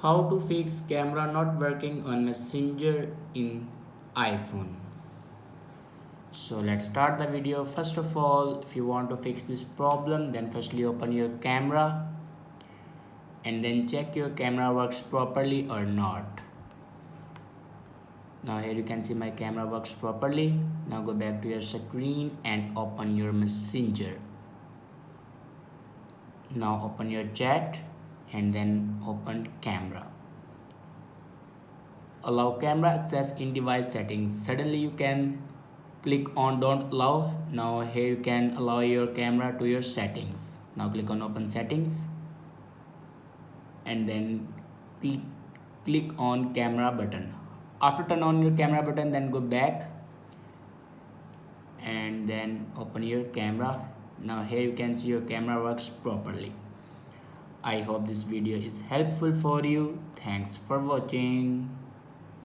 How to fix camera not working on Messenger in iPhone. So let's start the video. First of all, if you want to fix this problem, then firstly open your camera and then check your camera works properly or not. Now here you can see my camera works properly. Now go back to your screen and open your Messenger. Now open your chat and then open camera. Allow camera access in device settings. Suddenly you can click on don't allow. Now here you can allow your camera to your settings. Now click on open settings and then click on camera button. After turn on your camera button, then go back and then open your camera. Now here you can see your camera works properly. I hope this video is helpful for you. Thanks for watching.